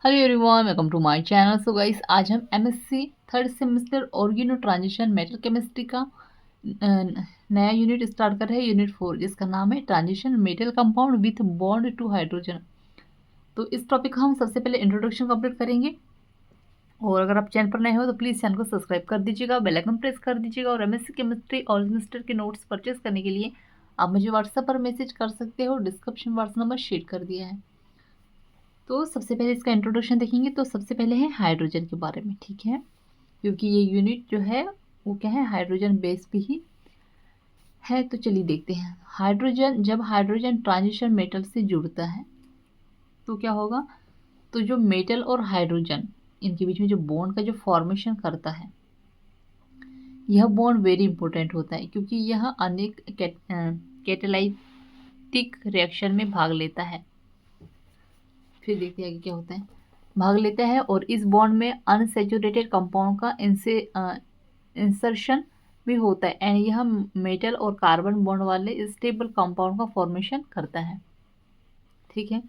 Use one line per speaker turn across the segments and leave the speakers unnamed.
Hello everyone, welcome to my channel. So guys, आज हम MSc third semester organo transition metal chemistry का नया unit start कर रहे हैं, यूनिट 4, जिसका नाम है transition metal compound with bond to hydrogen. तो इस टॉपिक का हम सबसे पहले इंट्रोडक्शन कंप्लीट करेंगे। और अगर आप चैनल पर नए हो तो प्लीज़ चैनल को सब्सक्राइब कर दीजिएगा, बेल आइकन प्रेस कर दीजिएगा। और एमएससी केमिस्ट्री और सेमेस्टर के नोट्स परचेज करने के लिए आप मुझे व्हाट्सएप पर मैसेज कर सकते हो, डिस्क्रिप्शन व्हाट्सएप नंबर शेयर कर दिया है। तो सबसे पहले इसका इंट्रोडक्शन देखेंगे। तो सबसे पहले है हाइड्रोजन के बारे में, ठीक है, क्योंकि ये यूनिट जो है वो क्या है, हाइड्रोजन बेस पे ही है। तो चलिए देखते हैं। हाइड्रोजन, जब हाइड्रोजन ट्रांजिशन मेटल से जुड़ता है तो क्या होगा, तो जो मेटल और हाइड्रोजन इनके बीच में जो बॉन्ड का जो फॉर्मेशन करता है, यह बॉन्ड वेरी इंपॉर्टेंट होता है, क्योंकि यह अनेक कैटालाइटिक रिएक्शन में भाग लेता है। फिर देखते हैं आगे क्या होता है। भाग लेता है और इस बॉन्ड में अनसैचुरेटेड कंपाउंड का इंसर्शन भी होता है, एंड यह मेटल और कार्बन बॉन्ड वाले स्टेबल कंपाउंड का फॉर्मेशन करता है, ठीक है।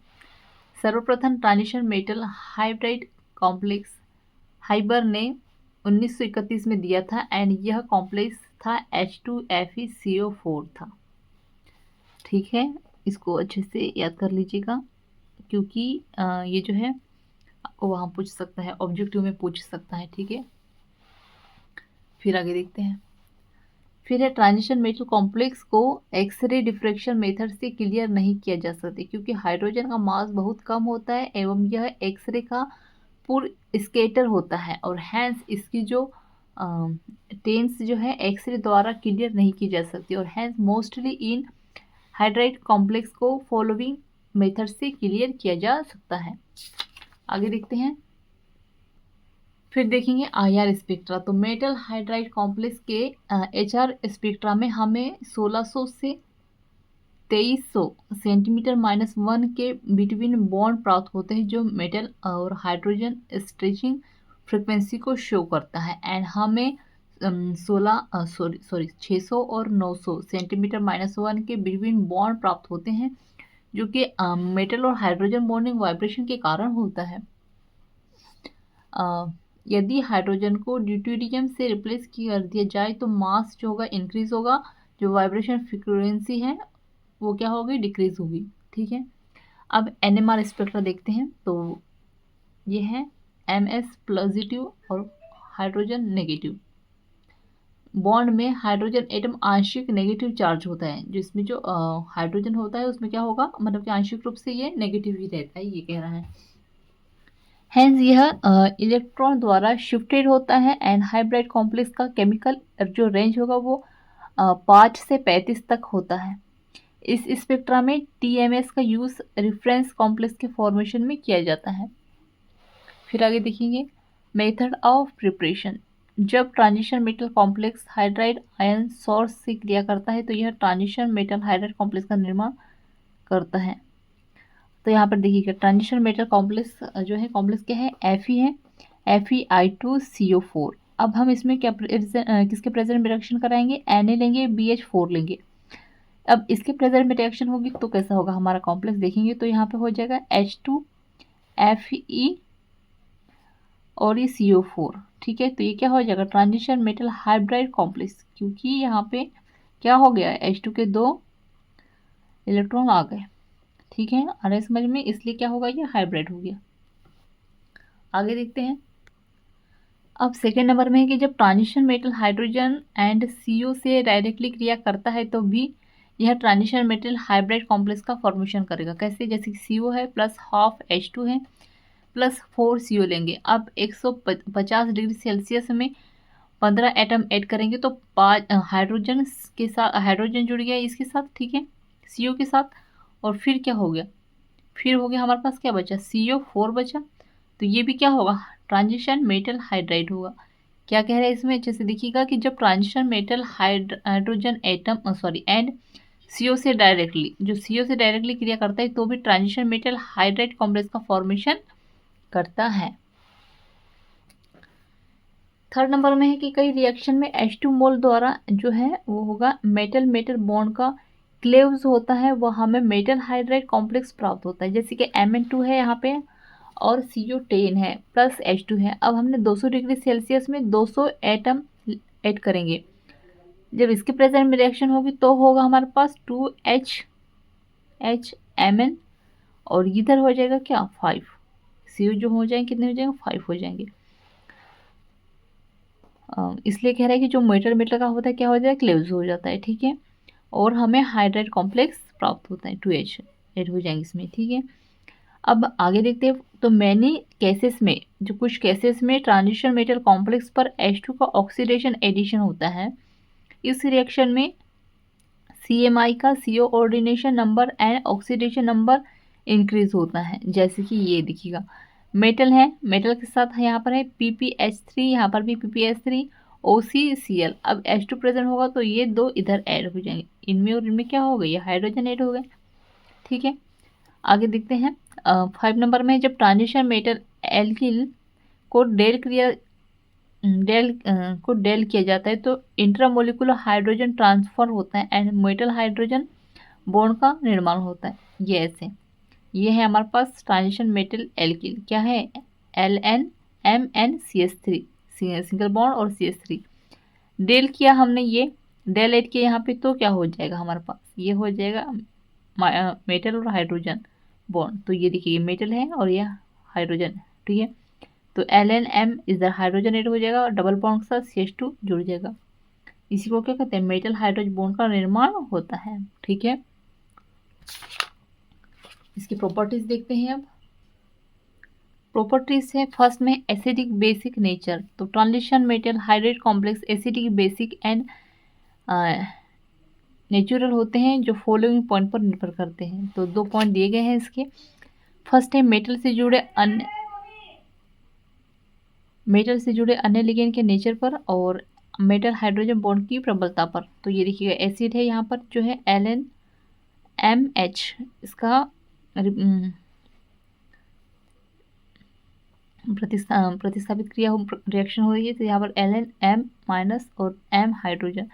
सर्वप्रथम transition metal hybrid complex Haber ने 1931 में दिया था, एंड यह कॉम्प्लेक्स था H2FeCO4 था, ठीक है। इसको अच्छे से याद कर लीजिएगा, क्योंकि ये जो है आपको वहाँ पूछ सकता है, ऑब्जेक्टिव में पूछ सकता है, ठीक है। फिर आगे देखते हैं। फिर है ट्रांजिशन मेटल कॉम्प्लेक्स को एक्सरे डिफ्रैक्शन मेथड से क्लियर नहीं किया जा सकता, क्योंकि हाइड्रोजन का मास बहुत कम होता है एवं यह एक्सरे का पूर्ण स्केटर होता है, और हैंस इसकी जो टेंस जो है एक्सरे द्वारा क्लियर नहीं की जा सकती, और hence mostly in hydride complex को फॉलोइंग मेथड से क्लियर किया जा सकता है। आगे देखते हैं। फिर देखेंगे IR स्पेक्ट्रा। तो मेटल हाइड्राइड कॉम्प्लेक्स के HR स्पेक्ट्रा में हमें 1600 से 2300 सेंटीमीटर -1 के बिटवीन बॉन्ड प्राप्त होते हैं, जो मेटल और हाइड्रोजन स्ट्रेचिंग फ्रिक्वेंसी को शो करता है, एंड हमें 600 और 900 सेंटीमीटर -1 के बिटवीन बॉन्ड प्राप्त होते हैं, जो कि मेटल और हाइड्रोजन बॉन्डिंग वाइब्रेशन के कारण होता है। यदि हाइड्रोजन को ड्यूटेरियम से रिप्लेस कर दिया जाए तो मास जो होगा इंक्रीज होगा, जो वाइब्रेशन फ्रीक्वेंसी है वो क्या होगी, डिक्रीज होगी, ठीक है। अब NMR स्पेक्ट्रा देखते हैं। तो ये है MS पॉजिटिव और हाइड्रोजन नेगेटिव। बॉन्ड में हाइड्रोजन एटम आंशिक नेगेटिव चार्ज होता है, जो इसमें जो हाइड्रोजन होता है उसमें क्या होगा, मतलब कि आंशिक रूप से ये नेगेटिव ही रहता है, ये कह रहा है। हैंस यह इलेक्ट्रॉन द्वारा शिफ्टेड होता है, एंड हाइब्रिड कॉम्प्लेक्स का केमिकल जो रेंज होगा वो 5 से 35 तक होता है। इस स्पेक्ट्रा में TMS का यूज़ रेफरेंस कॉम्प्लेक्स के फॉर्मेशन में किया जाता है। फिर आगे देखेंगे मेथड ऑफ प्रिपरेशन। जब transition metal complex hydride ion source से क्रिया करता है तो यह ट्रांजिशन मेटल हाइड्राइड कॉम्प्लेक्स का निर्माण करता है। तो यहाँ पर देखिएगा ट्रांजिशन मेटल कॉम्प्लेक्स जो है, कॉम्प्लेक्स क्या है, Fe है, FeI2CO4। अब हम इसमें क्या किसके प्रेजेंट में रिएक्शन कराएंगे, Na लेंगे, BH4 लेंगे। अब इसके प्रेजेंट में रिएक्शन होगी तो कैसा होगा हमारा कॉम्प्लेक्स, देखेंगे तो यहाँ पे हो जाएगा H2Fe और ये CO4, ठीक है। तो ये क्या हो जाएगा, ट्रांजिशन मेटल हाइब्रिड कॉम्प्लेक्स, क्योंकि यहाँ पे क्या हो गया, H2 के 2 इलेक्ट्रॉन आ गए, ठीक है, आ रहे समझ में, इसलिए क्या होगा, ये हाइब्रिड हो गया। आगे देखते हैं। अब सेकेंड नंबर में है कि जब transition metal hydrogen and CO से डायरेक्टली क्रिया करता है तो भी यह ट्रांजिशन मेटल हाइब्रिड कॉम्प्लेक्स का फॉर्मेशन करेगा। कैसे, जैसे कि CO है प्लस हाफ H2 है प्लस 4 CO लेंगे। अब 150 डिग्री सेल्सियस में 15 एटम ऐड करेंगे तो 5 हाइड्रोजन के साथ, हाइड्रोजन जुड़ गया इसके साथ, ठीक है, CO के साथ। और फिर क्या हो गया, फिर हो गया हमारे पास क्या बचा, CO4 बचा। तो ये भी क्या होगा, ट्रांजिशन मेटल हाइड्राइड होगा। क्या कह रहे हैं इसमें, अच्छे से देखिएगा कि जब transition metal hydrogen atom and CO से डायरेक्टली, जो CO से डायरेक्टली क्रिया करता है तो भी ट्रांजिशन मेटल हाइड्राइड कॉम्प्लेक्स का फॉर्मेशन करता है। थर्ड नंबर में है कि कई रिएक्शन में H2 मोल द्वारा जो है वो होगा मेटल मेटल बॉन्ड का क्लेव्स होता है, वह हमें मेटल हाइड्राइड कॉम्प्लेक्स प्राप्त होता है। जैसे कि Mn2 है यहाँ पे और CO10 है प्लस H2 है। अब हमने 200 डिग्री सेल्सियस में 200 एटम ऐड करेंगे। जब इसके प्रेजेंट में रिएक्शन होगी तो होगा हमारे पास 2HMN और इधर हो जाएगा क्या 5। CO जो हो जाएंगे कितने हो जाएंगे 5 हो जाएंगे। इसलिए कह रहा है कि जो मेटल मेटल का होता है क्या हो जाएगा क्लोज हो जाता है, ठीक है। और हमें हाइड्राइड कॉम्प्लेक्स प्राप्त होता है 2H ऐड हो जाएंगे इसमें, ठीक है। अब आगे देखते हैं। तो मैनी केसेस में, जो कुछ केसेस में ट्रांजिशन मेटल कॉम्प्लेक्स पर H2 का ऑक्सीडेशन एडिशन होता है। इस रिएक्शन में CMI का CO ordination number and oxidation number increase होता है। जैसे कि ये देखिएगा मेटल है, मेटल के साथ यहाँ पर है PPH3, यहाँ पर भी PPH3 OCCl। अब H2 प्रेजेंट होगा तो ये दो इधर ऐड हो जाएंगे, इनमें और इनमें क्या हो गई, हाइड्रोजन ऐड हो गए, ठीक है। आगे देखते हैं 5 नंबर में, जब ट्रांजिशन मेटल एल्किल को डेल किया जाता है तो इंट्रामोलिकुलर हाइड्रोजन ट्रांसफर होता है एंड मेटल हाइड्रोजन बॉन्ड का निर्माण होता है। ये ऐसे, ये है हमारे पास ट्रांजिशन मेटल एल्किल, क्या है LNMNCH3 सिंगल बॉन्ड और CH3। डेल किया हमने, ये डेल एड किया यहाँ पे तो क्या हो जाएगा हमारे पास, ये हो जाएगा मेटल और हाइड्रोजन बॉन्ड। तो ये देखिए ये मेटल है और ये हाइड्रोजन है, ठीक है। तो LNM इधर हाइड्रोजन एड हो जाएगा और डबल बॉन्ड के साथ CH2 जुड़ जाएगा। इसी को क्या कहते हैं, मेटल हाइड्रोजन बॉन्ड का निर्माण होता है, ठीक है। इसकी प्रॉपर्टीज देखते हैं। अब प्रॉपर्टीज है फर्स्ट में एसिडिक बेसिक नेचर। तो transition metal hydride complex acidic basic and natural होते हैं, जो फॉलोइंग पॉइंट पर निर्भर करते हैं। तो 2 पॉइंट दिए गए हैं इसके। फर्स्ट है मेटल से जुड़े अन्य लिगेंड के नेचर पर और मेटल हाइड्रोजन बॉन्ड की प्रबलता पर। तो ये देखिएगा एसिड है यहाँ पर जो है LNMH, इसका प्रतिस्थापित क्रिया रिएक्शन हो रही है। तो यहाँ पर LNM माइनस और M हाइड्रोजन,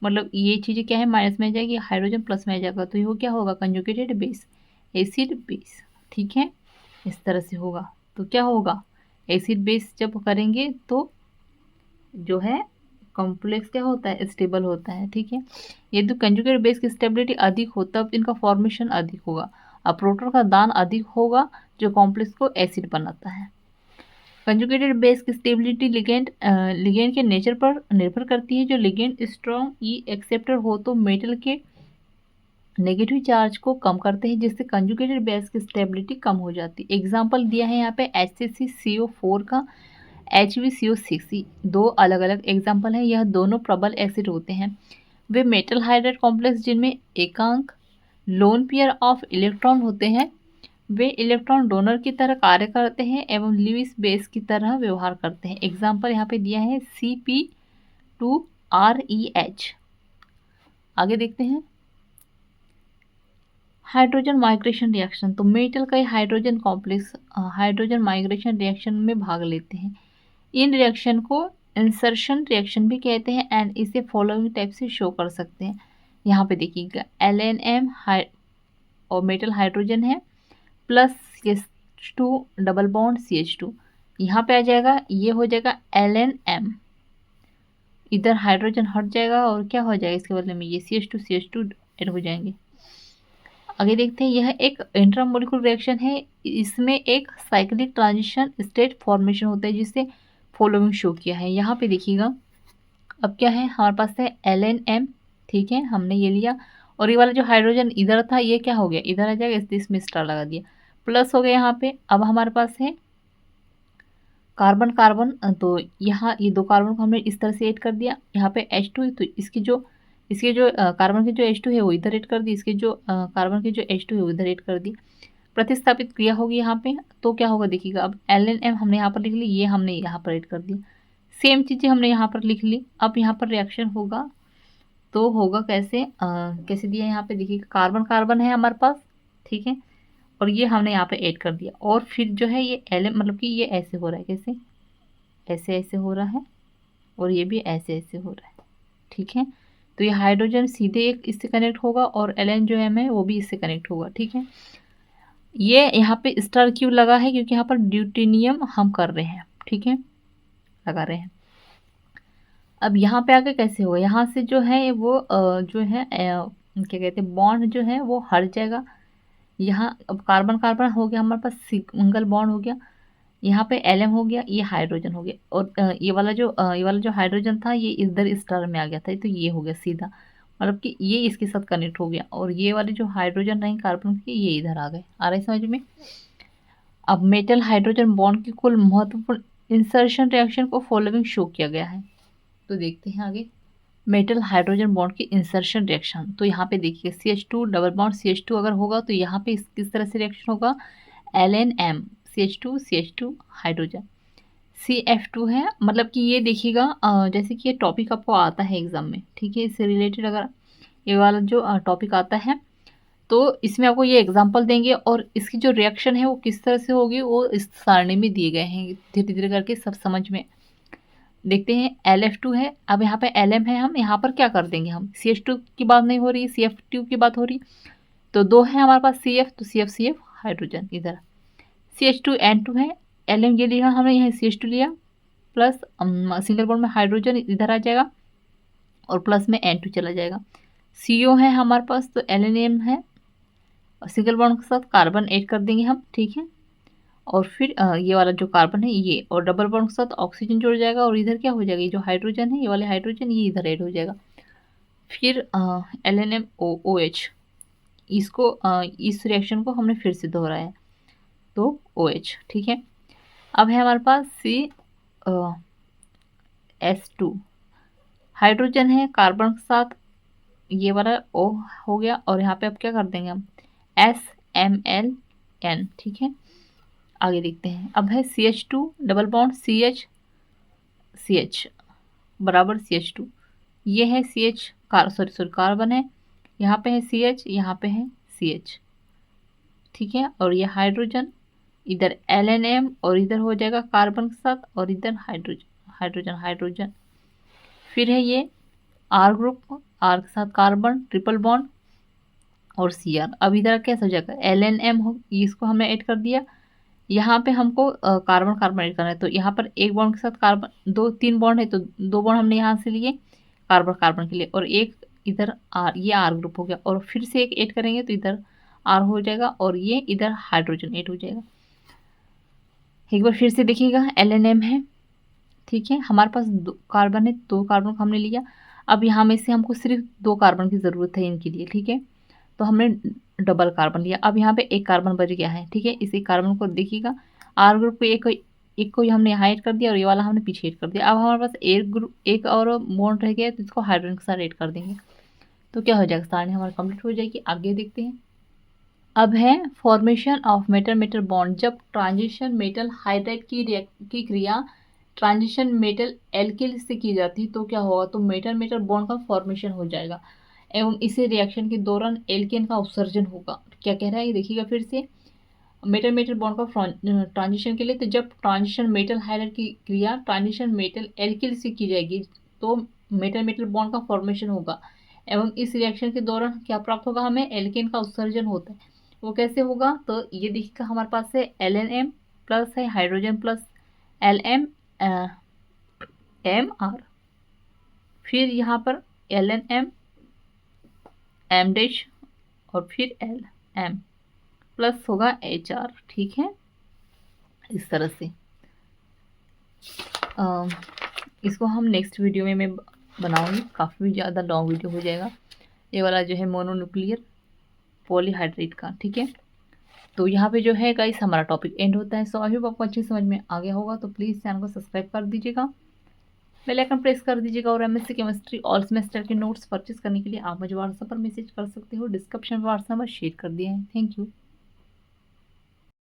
मतलब ये चीज़ें क्या है माइनस में आ जाएगी, हाइड्रोजन प्लस में आ जाएगा। तो ये क्या होगा कंजुगेटेड बेस, एसिड बेस, ठीक है, इस तरह से होगा। तो क्या होगा, एसिड बेस जब करेंगे तो जो है कॉम्प्लेक्स क्या होता है, स्टेबल होता है, ठीक है। यदि कंजुगेटेड बेस की स्टेबिलिटी अधिक हो तब इनका फॉर्मेशन अधिक होगा। अब प्रोटॉन का दान अधिक होगा जो कॉम्प्लेक्स को एसिड बनाता है। कंजुगेटेड बेस की स्टेबिलिटी लिगेंड के नेचर पर निर्भर करती है। जो लिगेंड स्ट्रॉन्ग ई एक्सेप्टर हो तो मेटल के नेगेटिव चार्ज को कम करते हैं, जिससे कंजुगेटेड बेस की स्टेबिलिटी कम हो जाती है। एग्जांपल दिया है यहाँ पे HCCO4 का, HbCO6, दो अलग अलग एग्जांपल हैं। यह दोनों प्रबल एसिड होते हैं। वे मेटल हाइड्राइड कॉम्प्लेक्स जिनमें एकांक लोन पेयर ऑफ इलेक्ट्रॉन होते हैं। वे इलेक्ट्रॉन डोनर की तरह कार्य करते हैं एवं लुईस बेस की तरह व्यवहार करते हैं। एग्जाम्पल यहाँ पे दिया है CP2REH। आगे देखते हैं हाइड्रोजन माइग्रेशन रिएक्शन। तो मेटल का hydrogen complex hydrogen migration reaction में भाग लेते हैं। इन रिएक्शन को इंसर्शन रिएक्शन भी कहते हैं एंड इसे फॉलोइंग टाइप से शो कर सकते हैं। यहाँ पे देखिएगा LNM और मेटल हाइड्रोजन है plus CH2 double bond CH2, यहाँ पे आ जाएगा, ये हो जाएगा LNM, इधर हाइड्रोजन हट जाएगा और क्या हो जाएगा इसके बदले में ये CH2 ऐड हो जाएंगे। आगे देखते हैं, यह एक इंट्रामोलिकुलर रिएक्शन है। इसमें एक साइक्लिक ट्रांजिशन स्टेट फॉर्मेशन होता है जिसे फॉलोइंग शो किया है। यहाँ पे देखिएगा अब क्या है हमारे पास है LNM, ठीक है, हमने ये लिया और ये वाला जो हाइड्रोजन इधर था ये क्या हो गया, इधर आ जाएगा, इसमें स्टार लगा दिया, प्लस हो गया यहाँ पे। अब हमारे पास है कार्बन कार्बन, तो यहाँ ये दो कार्बन को हमने इस तरह से ऐड कर दिया। यहाँ पे H2, तो इसके जो कार्बन के जो H2 है वो इधर ऐड कर दी, इसके जो कार्बन के जो H2 है वो इधर ऐड कर दी। प्रतिस्थापित क्रिया होगी यहाँ पे, तो क्या होगा देखिएगा, अब LNM हमने यहाँ पर लिख ली, ये हमने यहाँ पर ऐड कर दिया, सेम चीज़ें हमने यहाँ पर लिख ली। अब यहाँ पर रिएक्शन होगा तो होगा कैसे, कैसे दिया यहाँ पे देखिएगा, कार्बन कार्बन है हमारे पास, ठीक है, और ये हमने यहाँ पे ऐड कर दिया और फिर जो है ये मतलब कि ये ऐसे हो रहा है, कैसे ऐसे ऐसे हो रहा है और ये भी ऐसे ऐसे हो रहा है, ठीक है। तो ये हाइड्रोजन सीधे एक इससे कनेक्ट होगा और LN जो M है वो भी इससे कनेक्ट होगा, ठीक है। ये यहाँ पे स्टार क्यों लगा है, क्योंकि यहाँ पर ड्यूटेनियम हम कर रहे हैं, ठीक है, लगा रहे हैं। अब यहाँ पे आगे कैसे होगा, यहाँ से जो है वो जो है क्या कहते हैं, बॉन्ड जो है वो हट जाएगा। यहाँ अब कार्बन कार्बन हो गया हमारे पास, सिंगल बॉन्ड हो गया, यहाँ पे एलएम हो गया, ये हाइड्रोजन हो गया, और ये वाला जो हाइड्रोजन था ये इधर स्टार में आ गया था, तो ये हो गया सीधा, मतलब कि ये इसके साथ कनेक्ट हो गया, और ये वाले जो हाइड्रोजन रहे कार्बन के ये इधर आ गए। आ रहा है समझ में। अब मेटल हाइड्रोजन बॉन्ड की कुल महत्वपूर्ण इंसर्शन रिएक्शन को फॉलोइंग शो किया गया है। तो देखते हैं आगे मेटल हाइड्रोजन बॉन्ड की इंसर्शन रिएक्शन। तो यहाँ पे देखिए CH2 डबल बॉन्ड CH2 अगर होगा तो यहाँ पे किस तरह से रिएक्शन होगा, LNM CH2 हाइड्रोजन, CF2 है, मतलब कि ये देखिएगा जैसे कि ये टॉपिक आपको आता है एग्जाम में, ठीक है, इससे रिलेटेड अगर ये वाला जो टॉपिक आता है तो इसमें आपको ये एग्जांपल देंगे, और इसकी जो रिएक्शन है वो किस तरह से होगी वो इस सारणी में दिए गए हैं, धीरे धीरे करके सब समझ में। देखते हैं LF2 है, अब यहाँ पे LM है, हम यहाँ पर क्या कर देंगे, हम CH2 की बात नहीं हो रही, CF2 की बात हो रही, तो दो है हमारे पास CF, तो CF हाइड्रोजन इधर, CH2N2 है, LM ये लिया हमने, यहाँ CH2 लिया, प्लस सिंगल बॉन्ड में हाइड्रोजन इधर आ जाएगा और प्लस में N2 चला जाएगा। CO है हमारे पास, तो LNM है, सिंगल बॉन्ड के साथ कार्बन ऐड कर देंगे हम, ठीक है, और फिर ये वाला जो कार्बन है ये, और डबल बॉन्ड के साथ ऑक्सीजन जुड़ जाएगा, और इधर क्या हो जाएगा, ये जो हाइड्रोजन है ये वाले हाइड्रोजन ये इधर ऐड हो जाएगा। फिर LNMOOH, इसको इस रिएक्शन को हमने फिर से दोहराया, तो OH, ठीक है। अब है हमारे पास S2 हाइड्रोजन है कार्बन के साथ, ये वाला O हो गया, और यहाँ पे अब क्या कर देंगे हम SMlN, ठीक है। आगे देखते हैं, अब है CH2 डबल बॉन्ड CH बराबर CH2, ये है CH कार्बन है, यहाँ पे है CH, यहाँ पे है CH, ठीक है, और ये हाइड्रोजन, इधर LNM, और इधर हो जाएगा कार्बन के साथ, और इधर हाइड्रोजन। फिर है ये R ग्रुप, R के साथ कार्बन ट्रिपल बॉन्ड और Cr। अब इधर कैसा हो जाएगा LNM हो, इसको हमने ऐड कर दिया, यहाँ पे हमको कार्बन कार्बन ऐड करना है, तो यहाँ पर एक बॉन्ड के साथ कार्बन, दो तीन बॉन्ड है तो दो बॉन्ड हमने यहाँ से लिए कार्बन कार्बन के लिए, और एक इधर ये R ग्रुप हो गया, और फिर से एक ऐड करेंगे तो इधर R हो जाएगा, और ये इधर हाइड्रोजन ऐड हो जाएगा। एक बार फिर से देखिएगा LNM है, ठीक है, हमारे पास दो कार्बन है, दो कार्बन को हमने लिया, अब यहाँ में से हमको सिर्फ दो कार्बन की ज़रूरत है इनके लिए, ठीक है, तो हमने डबल कार्बन लिया, अब यहाँ पे एक कार्बन बच गया है, ठीक है, इसी कार्बन को देखिएगा R ग्रुप को एक को हमने यहाँ ऐड कर दिया, और ये वाला हमने पीछे ऐड कर दिया। अब हमारे पास एक और बॉन्ड रह गया, तो इसको हाइड्रोजन के साथ ऐड कर देंगे, तो क्या हो जाएगा, सारणी हमारी कंप्लीट हो जाएगी। आगे देखते हैं, अब है formation of metal metal bond. जब ट्रांजिशन मेटल हाइड्राइड की क्रिया ट्रांजिशन मेटल एल्किल से की जाती है तो क्या होगा, तो मेटल मेटल बॉन्ड का फॉर्मेशन हो जाएगा, एवं इसी रिएक्शन के दौरान एल्केन का उत्सर्जन होगा। क्या कह रहा है ये देखिएगा फिर से, मेटल मेटल बॉन्ड का ट्रांजिशन के लिए, तो जब ट्रांजिशन मेटल हाइड्राइड की क्रिया ट्रांजिशन मेटल एल्किल से की जाएगी तो मेटल मेटल बॉन्ड का फॉर्मेशन होगा, एवं इस रिएक्शन के दौरान क्या प्राप्त होगा, हमें एल्केन का उत्सर्जन होता है। वो कैसे होगा, तो ये देखिएगा हमारे पास है LNM प्लस है हाइड्रोजन प्लस LM MR, फिर यहाँ पर LNM M डैश और फिर LM प्लस होगा HR, ठीक है, इस तरह से। इसको हम नेक्स्ट वीडियो में मैं बनाऊंगी, काफ़ी ज़्यादा लॉन्ग वीडियो हो जाएगा ये वाला जो है मोनोन्यूक्लियर पॉलीहाइड्रेट का, ठीक है। तो यहाँ पे जो है गाइस हमारा टॉपिक एंड होता है। सो आई होप आपको अच्छी समझ में आ गया होगा, तो प्लीज़ चैनल को सब्सक्राइब कर दीजिएगा, बेल आइकन प्रेस कर दीजिएगा, और MSc केमिस्ट्री ऑल सेमेस्टर के नोट्स परचेज करने के लिए आप मुझे व्हाट्सएप पर मैसेज कर सकते हो, डिस्क्रिप्शन में व्हाट्सएप नंबर शेयर कर दिए हैं। Thank you.